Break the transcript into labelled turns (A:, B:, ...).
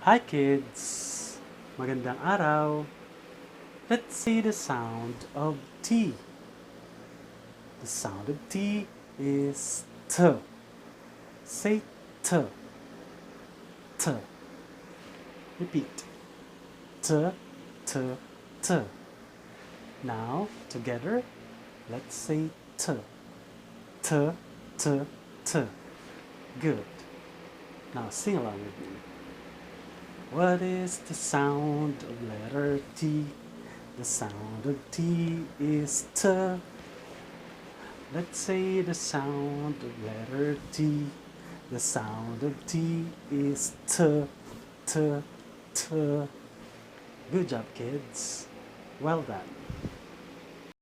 A: Hi kids! Magandang araw! Let's say the sound of T. The sound of T is T. Say T. T. Repeat. T, T, T. Now, together, let's say T. T, T, T. Good. Now sing along with me. What is the sound of letter T? The sound of T is T. Let's say the sound of letter T. The sound of T is T, T, T. Good job, kids. Well done.